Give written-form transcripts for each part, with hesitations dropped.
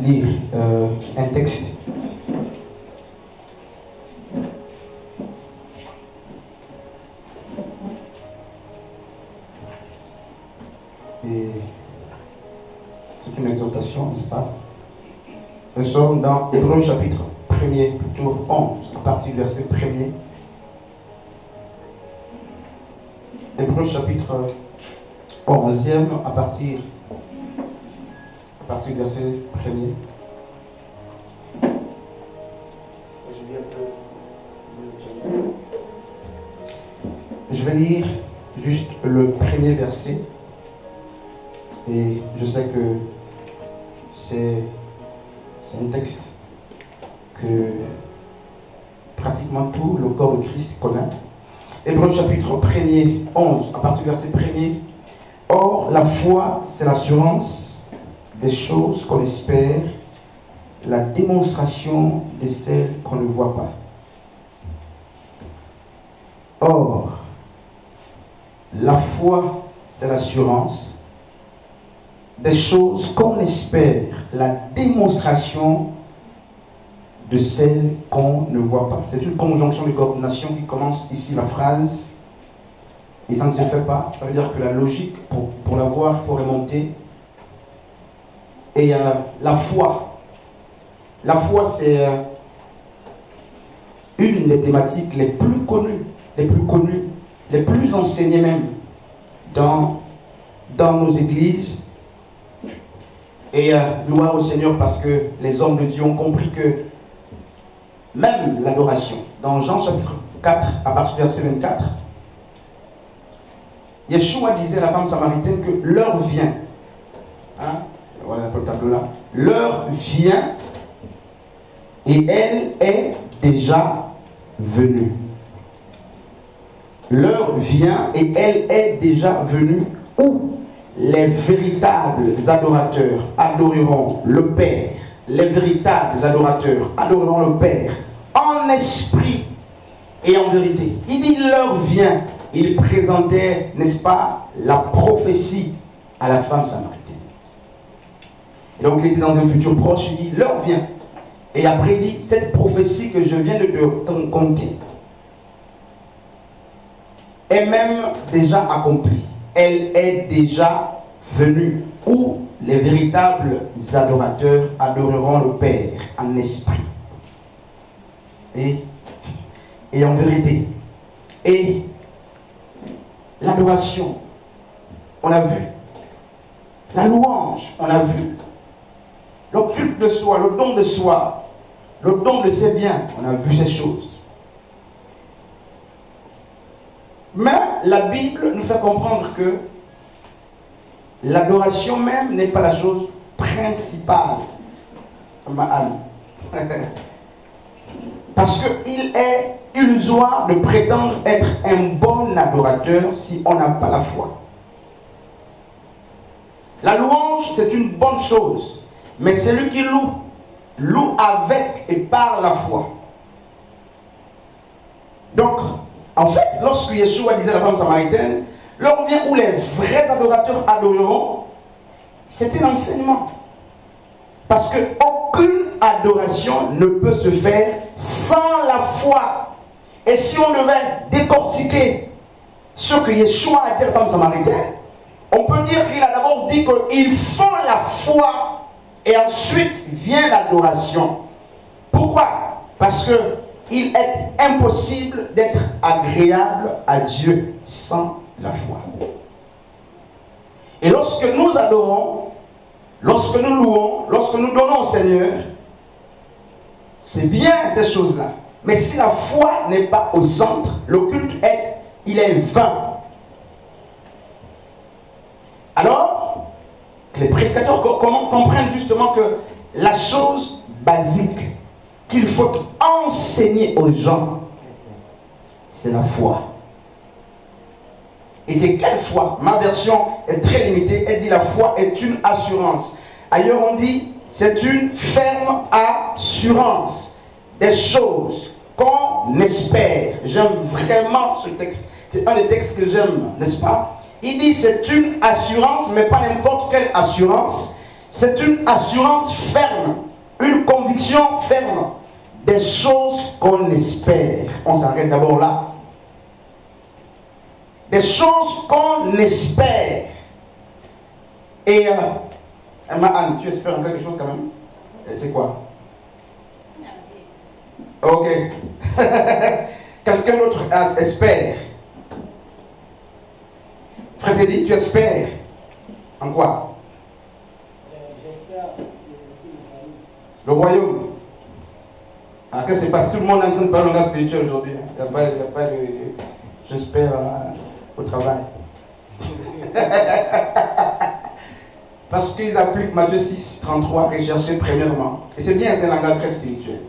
lire un texte. Et c'est une exhortation, n'est-ce pas? Nous sommes dans Hébreux chapitre 1er, plutôt 11, à partir du verset 1er. Hébreux chapitre 11e, à partir du verset 1er. Je vais lire juste le premier verset. Et je sais que c'est un texte que pratiquement tout le corps de Christ connaît. Hébreux chapitre 1er, 11, à partir du verset 1er. Or, la foi, c'est l'assurance des choses qu'on espère, la démonstration de celles qu'on ne voit pas. Or, la foi, c'est l'assurance des choses qu'on espère, la démonstration de celles qu'on ne voit pas. C'est une conjonction de coordination qui commence ici la phrase et ça ne se fait pas. Ça veut dire que la logique, pour la voir, il faut remonter. Et la foi. La foi, c'est une des thématiques les plus connues, les plus enseignées même dans nos églises. Et gloire au Seigneur parce que les hommes de Dieu ont compris que même l'adoration, dans Jean chapitre 4, à partir du verset 24, Yeshua disait à la femme samaritaine que l'heure vient. Hein? Voilà un peu le tableau là. L'heure vient et elle est déjà venue. L'heure vient et elle est déjà venue où les véritables adorateurs adoreront le Père. Les véritables adorateurs adoreront le Père en esprit et en vérité. Il dit l'heure vient. Il présentait, n'est-ce pas, la prophétie à la femme samaritaine. Et donc il était dans un futur proche, il dit l'heure vient. Et après il dit cette prophétie que je viens de te conter est même déjà accomplie. Elle est déjà venue où les véritables adorateurs adoreront le Père en esprit et en vérité. Et l'adoration, on a vu. La louange, on a vu. Le culte de soi, le don de soi, le don de ses biens, on a vu ces choses. Mais la Bible nous fait comprendre que l'adoration même n'est pas la chose principale. Parce qu'il est illusoire de prétendre être un bon adorateur si on n'a pas la foi. La louange, c'est une bonne chose, mais celui qui loue avec et par la foi. Donc, en fait, lorsque Yeshua disait à la femme samaritaine, l'heure vient où les vrais adorateurs adoreront, c'était l'enseignement. Parce qu'aucune adoration ne peut se faire sans la foi. Et si on devait décortiquer ce que Yeshua a dit à la femme samaritaine, on peut dire qu'il a d'abord dit qu'il faut la foi et ensuite vient l'adoration. Pourquoi? Parce qu'il est impossible d'être agréable à Dieu sans la foi. Et lorsque nous adorons, lorsque nous louons, lorsque nous donnons au Seigneur, c'est bien ces choses-là. Mais si la foi n'est pas au centre, le culte il est vain. Alors, que les prédicateurs comprennent justement que la chose basique qu'il faut enseigner aux gens, c'est la foi. Et c'est quelle foi? Ma version est très limitée. Elle dit la foi est une assurance. Ailleurs on dit c'est une ferme assurance des choses qu'on espère. J'aime vraiment ce texte. C'est un des textes que j'aime, n'est-ce pas? Il dit c'est une assurance, mais pas n'importe quelle assurance. c'est une assurance ferme, une conviction ferme des choses qu'on espère. On s'arrête d'abord là. Des choses qu'on espère. Et Anne, tu espères en quelque chose quand même? C'est quoi? Ok. Quelqu'un d'autre espère. Frère Teddy, tu espères en quoi? Le royaume. Ah, qu'est-ce qui se passe? Tout le monde est en train de parler langage spirituel aujourd'hui. Il n'y a pas de j'espère au travail. Parce qu'ils appliquent Matthieu 6, 33, rechercher premièrement. Et c'est bien, c'est un langage très spirituel.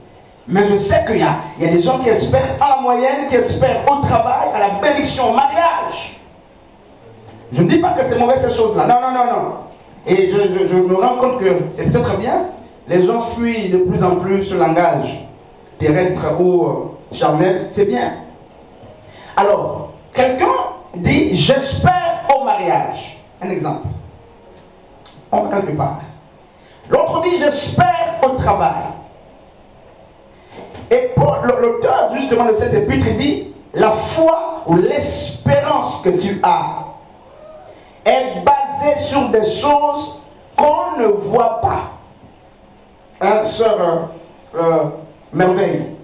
Mais je sais qu'il y a des gens qui espèrent à la moyenne, qui espèrent au travail, à la bénédiction, au mariage. Je ne dis pas que c'est mauvais ces choses-là. Non, non, non, non. Et je me rends compte que c'est peut-être bien. Les gens fuient de plus en plus ce langage terrestre ou charnel. C'est bien. Alors, quelqu'un dit, j'espère au mariage. Un exemple. On va quelque part. L'autre dit, j'espère au travail. Et pour l'auteur justement de cette épître, il dit, la foi ou l'espérance que tu as est basée sur des choses qu'on ne voit pas. Hein, sœur Merveille.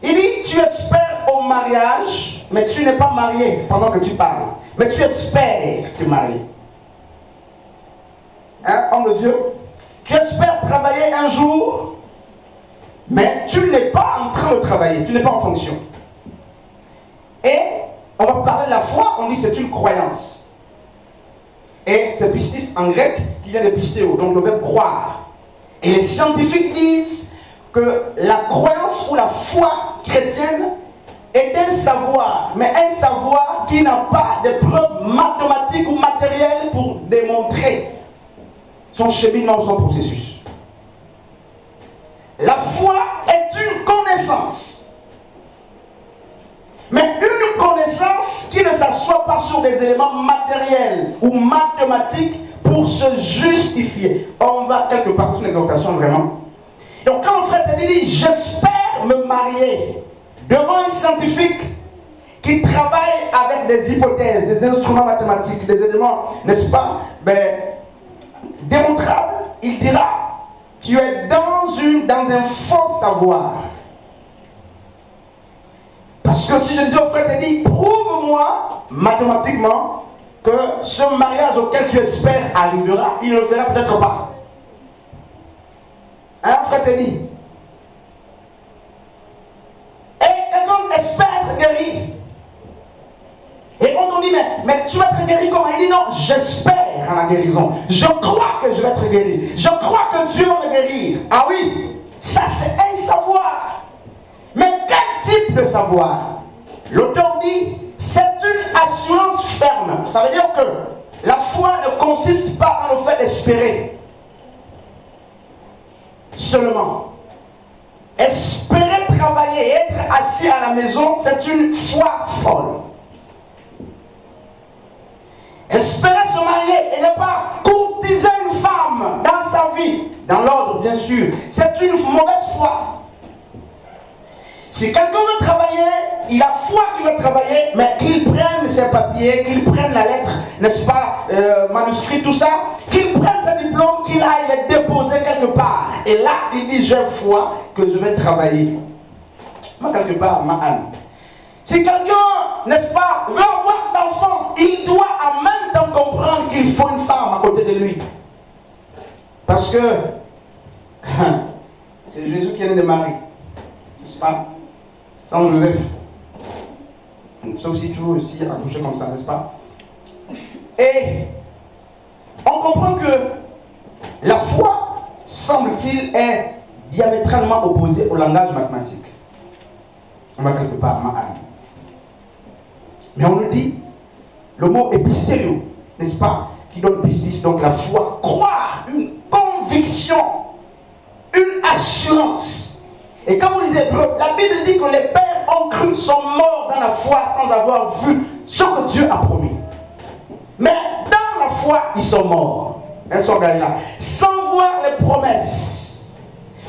Il dit, tu espères au mariage, mais tu n'es pas marié pendant que tu parles. Mais tu espères te marier. Hein, homme de Dieu, tu espères travailler un jour, mais tu n'es pas en train de travailler, tu n'es pas en fonction. Et on va parler de la foi, on dit c'est une croyance. Et c'est pistis en grec qui vient de pistéo, donc le verbe croire. Et les scientifiques disent que la croyance ou la foi chrétienne est un savoir, mais un savoir qui n'a pas de preuves mathématiques ou matérielles pour démontrer son cheminement ou son processus. La foi est une connaissance. Mais une connaissance qui ne s'assoit pas sur des éléments matériels ou mathématiques pour se justifier. On va quelque part sur une exhortation vraiment. Donc quand le frère te dit, j'espère me marier devant un scientifique qui travaille avec des hypothèses, des instruments mathématiques, des éléments, n'est-ce pas, démontrable, il dira, tu es dans un faux savoir. Parce que si je dis au frère, te dit, prouve-moi mathématiquement que ce mariage auquel tu espères arrivera, il ne le fera peut-être pas. Hein, frère te dit. Et quelqu'un espère être guéri. Et quand on dit, mais tu vas être guéri comment? Il dit non, j'espère à la guérison. Je crois que je vais être guéri. Je crois que Dieu va me guérir. Ah oui, ça c'est un savoir. Mais quel type de savoir? L'auteur dit, c'est une assurance ferme. Ça veut dire que la foi ne consiste pas dans le fait d'espérer seulement. Espérer travailler et être assis à la maison, c'est une foi folle. Espérer se marier et ne pas courtiser une femme dans sa vie, dans l'ordre bien sûr, c'est une mauvaise foi. Si quelqu'un veut travailler, il a foi qu'il veut travailler, mais qu'il prenne ses papiers, qu'il prenne la lettre, n'est-ce pas, manuscrit, tout ça, qu'il prenne ses diplômes, qu'il aille les déposer quelque part. Et là, il dit, j'ai foi que je vais travailler. Moi, quelque part, ma Anne. Si quelqu'un, n'est-ce pas, veut avoir d'enfants, il doit en même temps comprendre qu'il faut une femme à côté de lui. Parce que c'est Jésus qui est né de Marie, n'est-ce pas? Sans Joseph. Sauf si tu veux aussi accoucher comme ça, n'est-ce pas? Et on comprend que la foi, semble-t-il, est diamétralement opposée au langage mathématique. On va quelque part, Ma'an. Mais on nous dit, le mot épistério, n'est-ce pas? Qui donne pistis, donc la foi, croire, une conviction, une assurance. Et quand vous lisez Hébreux, la Bible dit que les pères ont cru, sont morts dans la foi sans avoir vu ce que Dieu a promis. Mais dans la foi, ils sont morts. Elles sont gagnées là. Sans voir les promesses.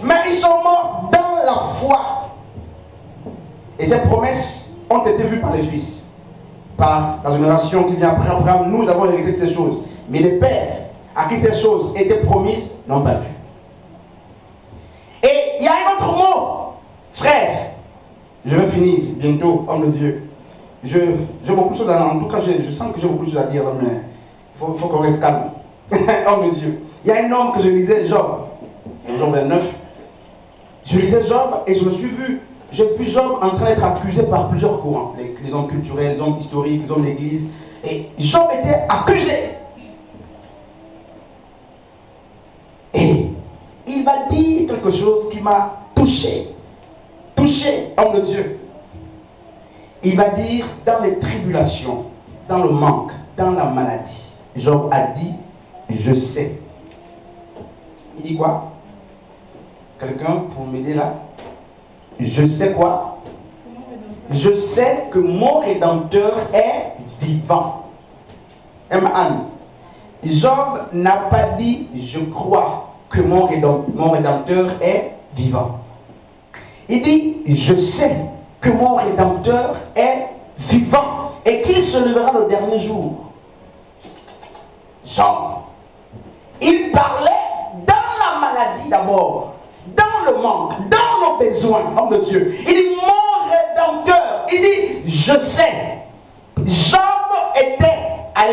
Mais ils sont morts dans la foi. Et ces promesses ont été vues par les fils. Par la génération qui vient après Abraham, nous avons hérité de ces choses. Mais les pères à qui ces choses étaient promises n'ont pas vu. Et il y a un autre mot, frère. Je vais finir bientôt, homme de Dieu. J'ai beaucoup de choses à dire. En tout cas, je sens que j'ai beaucoup de choses à dire, mais il faut qu'on reste calme. Homme de Dieu. Il y a un homme que je lisais, Job. Job 29. Je lisais Job et j'ai vu Job en train d'être accusé par plusieurs courants. Les hommes culturels, les hommes historiques, les hommes d'église. Et Job était accusé. Et il m'a dit quelque chose qui m'a touché. Touché, homme de Dieu. Il va dire, dans les tribulations, dans le manque, dans la maladie, Job a dit, je sais. Il dit quoi? Quelqu'un pour m'aider là? Je sais quoi? Je sais que mon Rédempteur est vivant. M.A.N. Job n'a pas dit, je crois que mon Rédempteur est vivant. Il dit, je sais que mon Rédempteur est vivant et qu'il se lèvera le dernier jour. Job, il parlait dans la maladie d'abord, dans le manque, dans le besoin, homme de Dieu. Il dit, mon Rédempteur, il dit, je sais. Job était à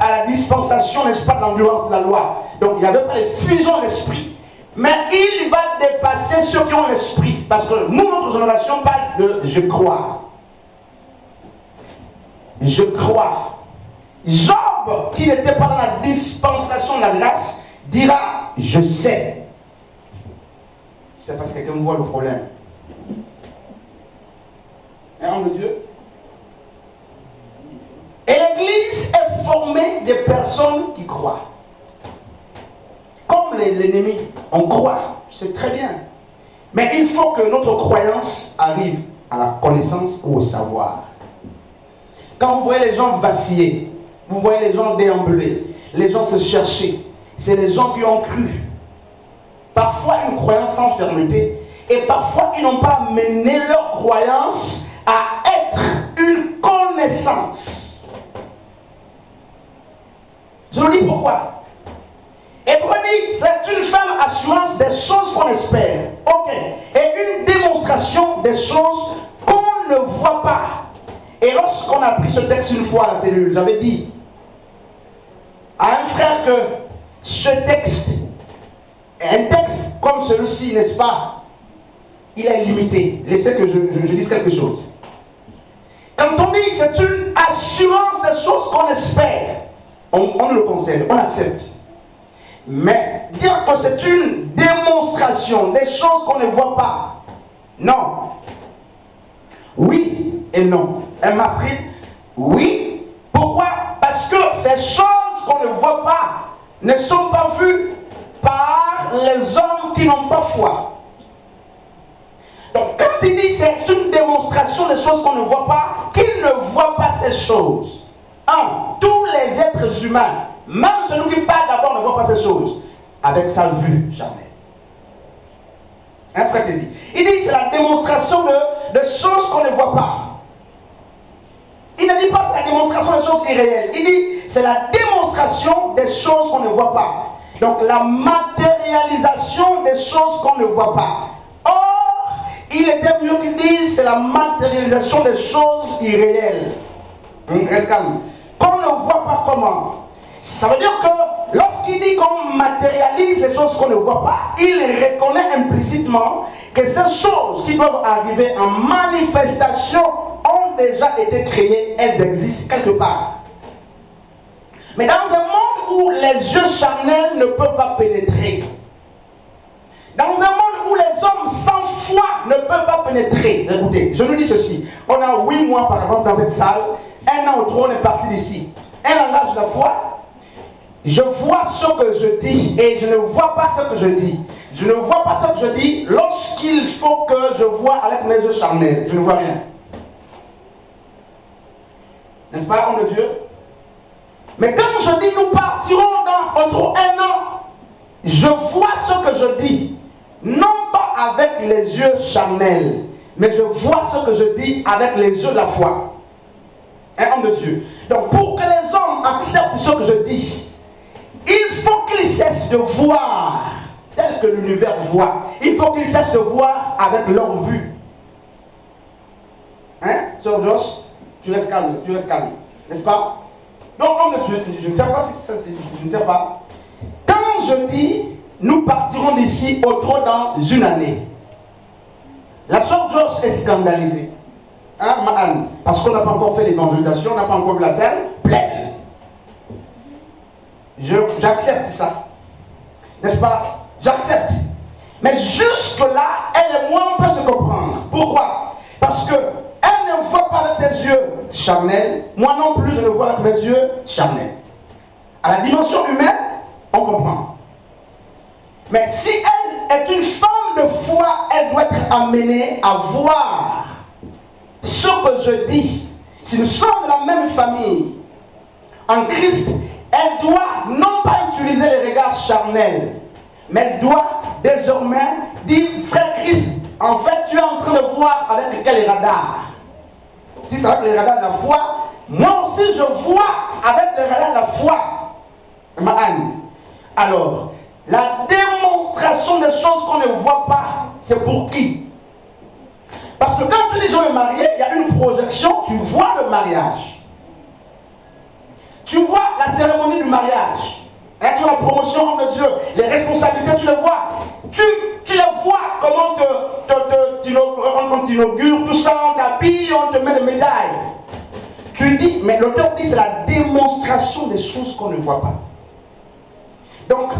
la dispensation, n'est-ce pas, de l'endurance de la loi. Donc il n'y avait pas les fusions d'esprit. Mais il va dépasser ceux qui ont l'esprit. Parce que nous, notre génération parle de je crois. Je crois. Job, qui n'était pas dans la dispensation de la grâce, dira je sais. C'est parce que quelqu'un voit le problème. Un homme de Dieu. Et l'église est formée des personnes qui croient. Comme l'ennemi, on croit, c'est très bien. Mais il faut que notre croyance arrive à la connaissance ou au savoir. Quand vous voyez les gens vaciller, vous voyez les gens déambuler, les gens se chercher, c'est les gens qui ont cru. Parfois une croyance sans fermeté, et parfois ils n'ont pas mené leur croyance à être une connaissance. Je vous dis pourquoi. Hébreu dit, c'est une ferme assurance des choses qu'on espère. Ok. Et une démonstration des choses qu'on ne voit pas. Et lorsqu'on a pris ce texte une fois à la cellule, j'avais dit à un frère que ce texte, un texte comme celui-ci, n'est-ce pas, il est limité. Laissez que je dise quelque chose. Quand on dit c'est une assurance des choses qu'on espère, on le concède, on accepte. Mais dire que c'est une démonstration des choses qu'on ne voit pas, non. Oui et non. Un Maastricht, oui. Pourquoi? Parce que ces choses qu'on ne voit pas ne sont pas vues par les hommes qui n'ont pas foi. Donc quand il dit c'est une démonstration des choses qu'on ne voit pas, qu'ils ne voient pas ces choses. Tous les êtres humains, même celui qui parle d'abord ne voit pas ces choses. Avec sa vue, jamais. Un frère te dit. Il dit c'est la démonstration de choses qu'on ne voit pas. Il ne dit pas c'est la démonstration des choses irréelles. Il dit c'est la démonstration des choses qu'on ne voit pas. Donc la matérialisation des choses qu'on ne voit pas. Or, il était mieux qu'il dise c'est la matérialisation des choses irréelles. Reste calme. Qu'on ne voit pas comment. Ça veut dire que lorsqu'il dit qu'on matérialise les choses qu'on ne voit pas, il reconnaît implicitement que ces choses qui peuvent arriver en manifestation ont déjà été créées, elles existent quelque part. Mais dans un monde où les yeux charnels ne peuvent pas pénétrer, dans un monde où les hommes sans foi ne peuvent pas pénétrer, écoutez, je nous dis ceci, on a 8 mois par exemple dans cette salle, 1 an ou 3 on est parti d'ici, un langage de la foi. Je vois ce que je dis et je ne vois pas ce que je dis. Je ne vois pas ce que je dis lorsqu'il faut que je vois avec mes yeux charnels. Je ne vois rien. N'est-ce pas, homme de Dieu? Mais quand je dis nous partirons dans entre un an, je vois ce que je dis, non pas avec les yeux charnels, mais je vois ce que je dis avec les yeux de la foi. Un homme de Dieu. Donc pour que les hommes acceptent ce que je dis, il faut qu'ils cessent de voir tel que l'univers voit. Il faut qu'ils cessent de voir avec leur vue. Hein, Sœur Joss, tu restes calme, n'est-ce pas? Donc, homme de Dieu, je ne sais pas si ça, je ne sais pas. Quand je dis, nous partirons d'ici au trône dans une année, la Sœur Joss est scandalisée. Hein, Anne, parce qu'on n'a pas encore fait l'évangélisation, on n'a pas encore vu la scène pleine. J'accepte ça. N'est-ce pas? J'accepte. Mais jusque-là, elle et moi, on peut se comprendre. Pourquoi? Parce que elle ne voit pas avec ses yeux charnels. Moi non plus, je ne vois avec mes yeux charnels. À la dimension humaine, on comprend. Mais si elle est une femme de foi, elle doit être amenée à voir ce que je dis. Si nous sommes de la même famille, en Christ, elle doit non pas utiliser les regards charnels, mais elle doit désormais dire, frère Christ, en fait, tu es en train de voir avec quel radar? Si c'est avec les radars de la foi, moi aussi je vois avec les radars de la foi. Alors, la démonstration des choses qu'on ne voit pas, c'est pour qui? Parce que quand les gens sont mariés, il y a une projection, tu vois le mariage. Tu vois la cérémonie du mariage. Hein, tu as la promotion de Dieu, les responsabilités, tu les vois. Tu les vois, comment on t'inaugure, tout ça, on t'habille, on te met des médailles. Tu dis, mais l'auteur dit c'est la démonstration des choses qu'on ne voit pas. Donc,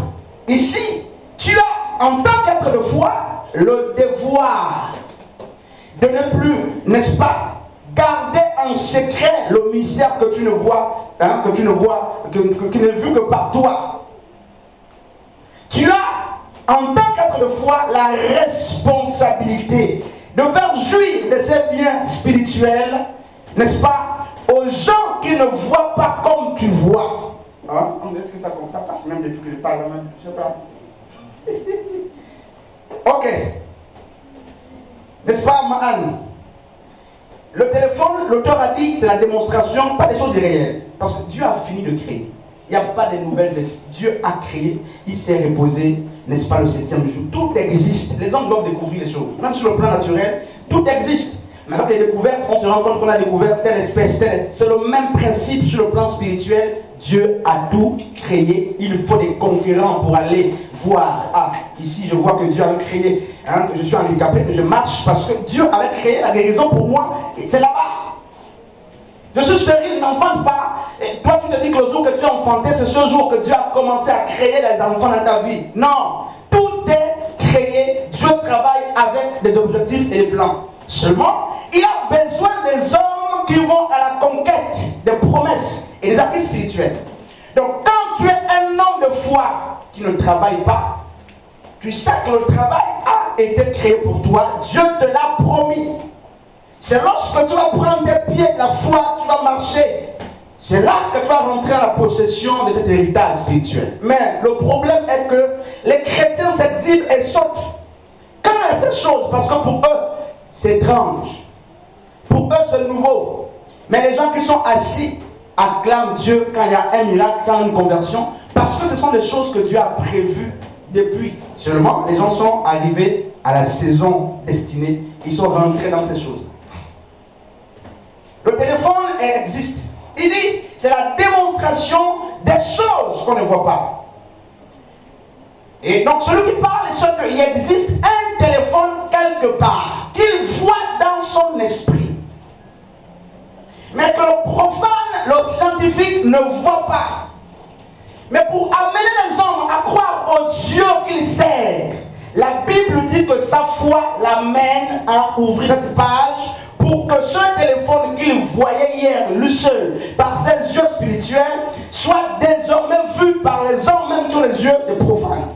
ici, tu as, en tant qu'être de foi, le devoir de ne plus, n'est-ce pas, garder en secret le mystère que tu ne vois, hein, qui n'est vu que par toi. Tu as, en tant qu'être de foi, la responsabilité de faire jouir de ces biens spirituels, n'est-ce pas, aux gens qui ne voient pas comme tu vois. Hein? Est-ce que ça passe même depuis que je parle même? Je sais pas. Ok. N'est-ce pas, Anne? Le téléphone, l'auteur a dit, c'est la démonstration, pas des choses irréelles. Parce que Dieu a fini de créer. Il n'y a pas de nouvelles. Dieu a créé, il s'est reposé, n'est-ce pas, le 7e jour. Tout existe. Les hommes doivent découvrir les choses. Même sur le plan naturel, tout existe. Mais avec les découvertes, on se rend compte qu'on a découvert telle espèce, telle. C'est le même principe sur le plan spirituel. Dieu a tout créé. Il faut des concurrents pour aller voir. Ah, ici, je vois que Dieu avait créé. Hein, je suis handicapé, mais je marche parce que Dieu avait créé la guérison pour moi. Et c'est là-bas. Je suis stérile, je n'enfante pas. Et toi, tu te dis que le jour que tu as enfanté, c'est ce jour que Dieu a commencé à créer les enfants dans ta vie. Non. Tout est créé. Dieu travaille avec des objectifs et des plans. Seulement, il a besoin des hommes qui vont à la conquête des promesses et des acquis spirituels. Donc, quand tu es un homme de foi qui ne travaille pas, tu sais que le travail a été créé pour toi. Dieu te l'a promis. C'est lorsque tu vas prendre tes pieds de la foi, tu vas marcher. C'est là que tu vas rentrer dans la possession de cet héritage spirituel. Mais le problème est que les chrétiens s'exhibent et sautent. Quand il y a ces choses, parce que pour eux, c'est étrange. Pour eux, c'est nouveau. Mais les gens qui sont assis acclament Dieu quand il y a un miracle, quand il y a une conversion, parce que ce sont des choses que Dieu a prévues depuis. Seulement, les gens sont arrivés à la saison destinée. Ils sont rentrés dans ces choses. Le téléphone existe. Il dit, c'est la démonstration des choses qu'on ne voit pas. Et donc, celui qui parle, c'est qu'il existe un téléphone quelque part, qu'il voit dans son esprit. Mais que le profane, le scientifique ne voit pas. Mais pour amener les hommes à croire au Dieu qu'il sert, la Bible dit que sa foi l'amène à ouvrir cette page pour que ce téléphone qu'il voyait hier, lui seul, par ses yeux spirituels, soit désormais vu par les hommes, même tous les yeux des profanes.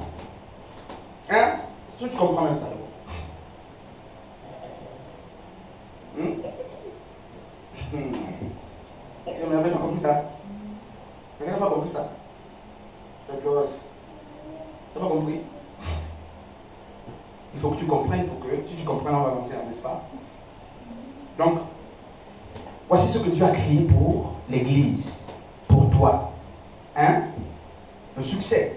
Hein? Tu comprends même ça? J'ai compris ça. Il faut que tu comprennes pour que, si tu comprends, on va avancer, n'est-ce pas? Donc, voici ce que Dieu a créé pour l'Église, pour toi. Hein? Le succès,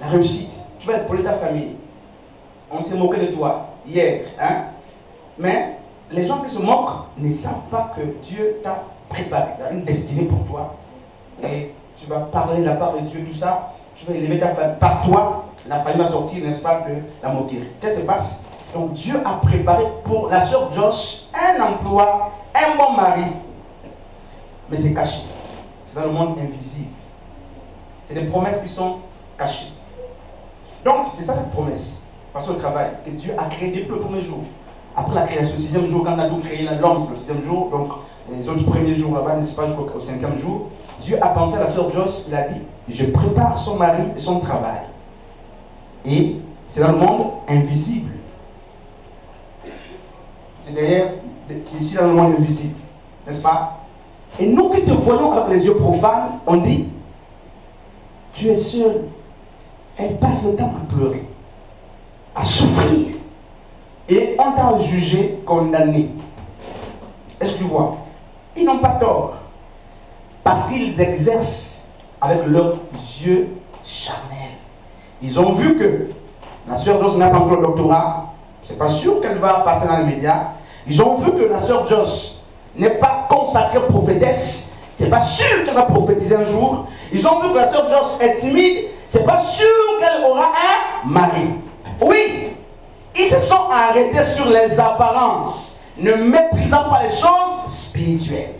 la réussite. Tu vas être pour ta famille. On s'est moqué de toi hier. Hein? Mais les gens qui se moquent ne savent pas que Dieu t'a préparé. Il y a une destinée pour toi. Et tu vas parler la part de Dieu, tout ça. Tu vas élever ta famille. Par toi, la famille va sortir, n'est-ce pas, de la moquerie. Qu'est-ce qui se passe? Donc Dieu a préparé pour la sœur Josh un emploi, un bon mari. Mais c'est caché. C'est dans le monde invisible. C'est des promesses qui sont cachées. Donc, c'est ça cette promesse. Parce au travail, que Dieu a créé depuis le premier jour. Après la création, le 6e jour, quand on a tout créé, l'homme, c'est le 6e jour. Donc, les autres premiers jours là-bas, n'est-ce pas, jusqu'au 5e jour. Dieu a pensé à la sœur Joyce, il a dit, je prépare son mari et son travail. Et c'est dans le monde invisible. C'est derrière, c'est ici dans le monde invisible. N'est-ce pas? Et nous qui te voyons avec les yeux profanes, on dit, tu es seul. Elle passe le temps à pleurer, à souffrir. Et on t'a jugé, condamné. Est-ce que tu vois? Ils n'ont pas tort. Parce qu'ils exercent avec leurs yeux charnels. Ils ont vu que la sœur Joss n'a pas encore le doctorat. C'est pas sûr qu'elle va passer dans les médias. Ils ont vu que la sœur Joss n'est pas consacrée prophétesse. C'est pas sûr qu'elle va prophétiser un jour. Ils ont vu que la sœur Joss est timide. C'est pas sûr qu'elle aura un mari. Oui, ils se sont arrêtés sur les apparences, ne maîtrisant pas les choses spirituelles.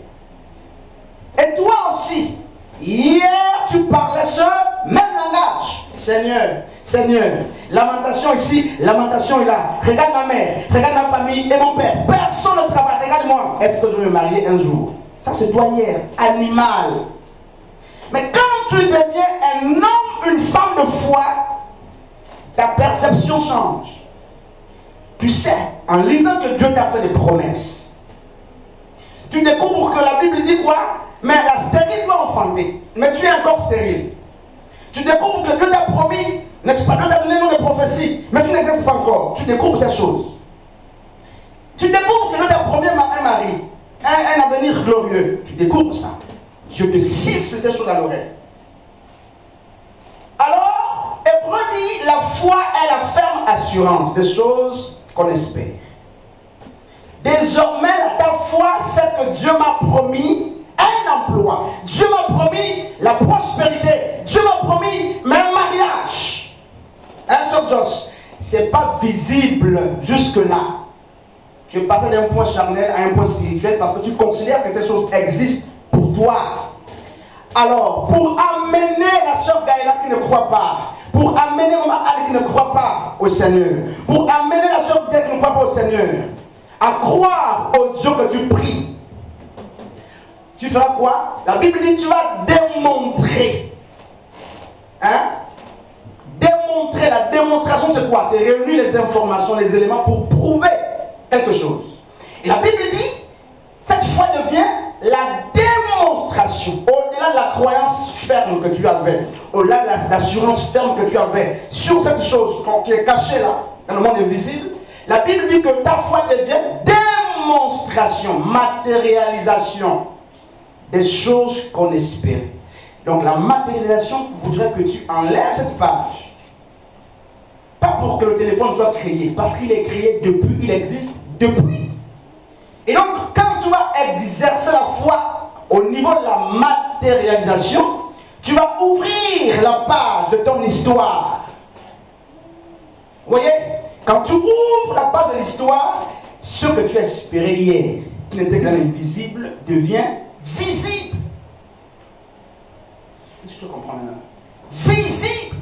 Et toi aussi, hier tu parlais ce même langage. Seigneur, Seigneur, lamentation ici, lamentation là. Regarde ma mère, regarde ma famille et mon père. Personne ne travaille, regarde-moi. Est-ce que je vais me marier un jour? Ça c'est toi hier, animal. Mais quand tu deviens un homme, une femme de foi, ta perception change. Tu sais, en lisant que Dieu t'a fait des promesses, tu découvres que la Bible dit quoi? Mais la stérile doit enfanter. Mais tu es encore stérile. Tu découvres que Dieu t'a promis, n'est-ce pas? Dieu t'a donné des prophéties, mais tu n'existes pas encore. Tu découvres ces choses. Tu découvres que Dieu t'a promis un mari, un avenir glorieux. Tu découvres ça. Dieu te siffle ces choses à l'oreille. Alors, Hébreu dit, la foi est la ferme assurance des choses qu'on espère. Désormais, ta foi, c'est que Dieu m'a promis un emploi. Dieu m'a promis la prospérité. Dieu m'a promis un mariage. C'est pas visible jusque-là. Tu es passé d'un point charnel à un point spirituel parce que tu considères que ces choses existent pour toi. Alors, pour amener la sœur Gaïla qui ne croit pas, pour amener Maman Ali qui ne croit pas au Seigneur, pour amener la sœur Dès qui ne croit pas au Seigneur, à croire au Dieu que tu pries, tu feras quoi? La Bible dit tu vas démontrer. Hein? Démontrer, la démonstration c'est quoi? C'est réunir les informations, les éléments pour prouver quelque chose. Et la Bible dit, cette foi devient la démonstration, au-delà de la croyance ferme que tu avais, au-delà de l'assurance ferme que tu avais sur cette chose qui est cachée là, dans le monde invisible. La Bible dit que ta foi devient démonstration, matérialisation des choses qu'on espère. Donc la matérialisation voudrait que tu enlèves cette page. Pas pour que le téléphone soit créé, parce qu'il est créé depuis, il existe depuis. Et donc quand tu vas exercer la foi au niveau de la matérialisation, tu vas ouvrir la page de ton histoire. Vous voyez? Quand tu ouvres la page de l'histoire, ce que tu espérais hier, qui n'était que invisible, devient visible. Est-ce que tu comprends maintenant? Visible.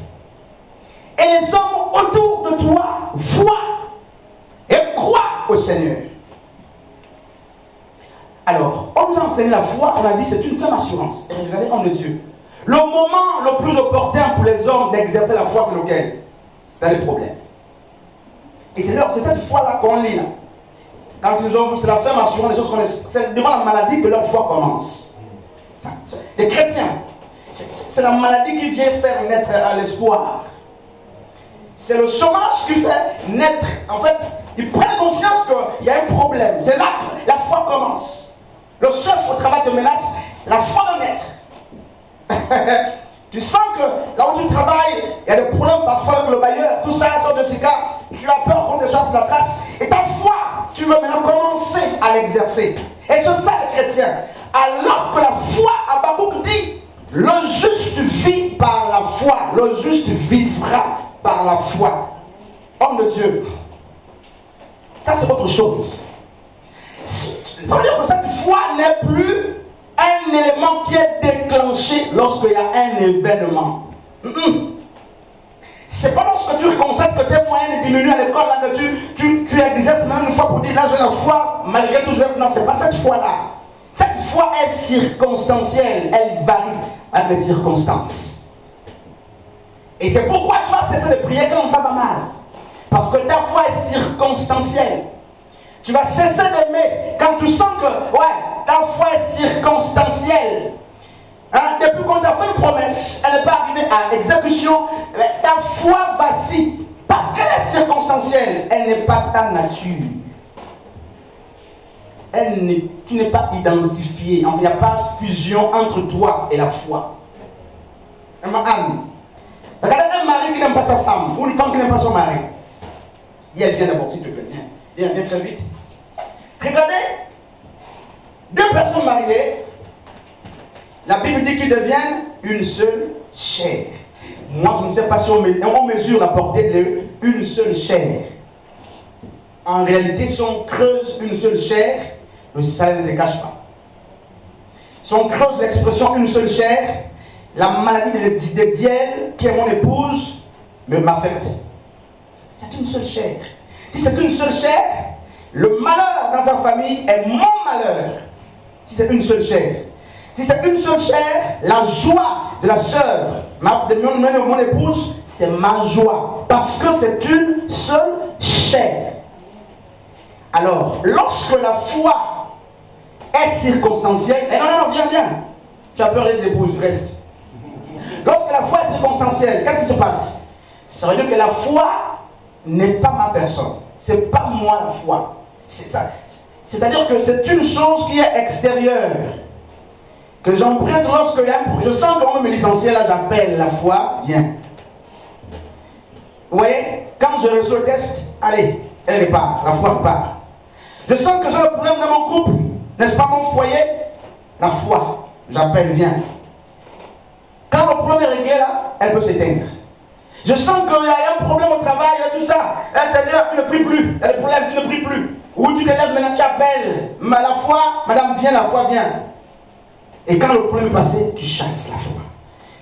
Et les hommes autour de toi voient et croient au Seigneur. Alors, on nous a enseigné la foi, on a dit c'est une ferme assurance. Et regardez, homme de Dieu. Le moment le plus opportun pour les hommes d'exercer la foi, c'est lequel? C'est les problèmes. Et c'est cette foi-là qu'on lit là. Quand ils ont vu, c'est la ferme assurance des choses qu'on espère. C'est devant la maladie que leur foi commence. Les chrétiens, c'est la maladie qui vient faire naître à l'espoir. C'est le chômage qui fait naître. En fait, ils prennent conscience qu'il y a un problème. C'est là que la foi commence. Le chef au travail te menace, la foi va naître. Tu sens que là où tu travailles, il y a des problèmes parfois avec le bailleur, tout ça, sort de ces cas, tu as peur qu'on te chasse la place. Et ta foi, tu veux maintenant commencer à l'exercer. Et c'est ça les chrétiens. Alors que la foi, Habakkuk dit, le juste vit par la foi, le juste vivra par la foi. Homme de Dieu, ça c'est autre chose. Ça veut dire que cette foi n'est plus un élément qui est déclenché lorsqu'il y a un événement. C'est pas lorsque tu constates que tes moyens diminuent à l'école là que tu exerces même une fois pour dire là j'ai la foi, malgré tout je vais. Non, c'est pas cette foi-là. Cette foi est circonstancielle, elle varie avec les circonstances. Et c'est pourquoi tu vas cesser de prier quand ça va mal. Parce que ta foi est circonstancielle. Tu vas cesser d'aimer quand tu sens que, ouais, ta foi est circonstancielle. Hein, depuis qu'on t'a fait une promesse, elle n'est pas arrivée à exécution, ta foi vacille. Parce qu'elle est circonstancielle, elle n'est pas ta nature. Tu n'es pas identifié, il n'y a pas de fusion entre toi et la foi. Regardez un mari qui n'aime pas sa femme, ou une femme qui n'aime pas son mari. Viens d'abord, s'il te plaît, viens très vite. Regardez, deux personnes mariées, la Bible dit qu'ils deviennent une seule chair. Moi, je ne sais pas si on mesure la portée d'une seule chair. En réalité, si on creuse une seule chair, ça ne se cache pas. Si on creuse l'expression une seule chair, la maladie de Diel, qui est mon épouse, m'affecte. C'est une seule chair. Si c'est une seule chair, le malheur dans sa famille est mon malheur. Si c'est une seule chair. Si c'est une seule chair, la joie de la sœur, de mon épouse, c'est ma joie. Parce que c'est une seule chair. Alors, lorsque la foi est circonstancielle, non, viens. Tu as peur d'être l'épouse, reste. Lorsque la foi est circonstancielle, qu'est-ce qui se passe? Ça veut dire que la foi n'est pas ma personne. C'est pas moi la foi. C'est-à-dire que c'est une chose qui est extérieure. Que j'emprunte lorsque je sens qu'on me licencier là, j'appelle la foi, viens. Vous voyez, quand je reçois le test, allez, elle part, la foi part. Je sens que j'ai le problème dans mon couple, n'est-ce pas mon foyer? La foi, j'appelle, viens. Quand le problème est réglé là, elle peut s'éteindre. Je sens qu'il y a un problème au travail, il y a tout ça. Seigneur, tu ne pries plus. Il y a des problèmes, tu ne pries plus. Ou tu te lèves maintenant, tu appelles. La foi, madame, viens, la foi, viens. Et quand le problème est passé, tu chasses la foi.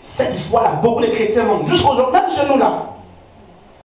Cette foi-là, beaucoup de chrétiens, jusqu'aujourd'hui, même chez nous là,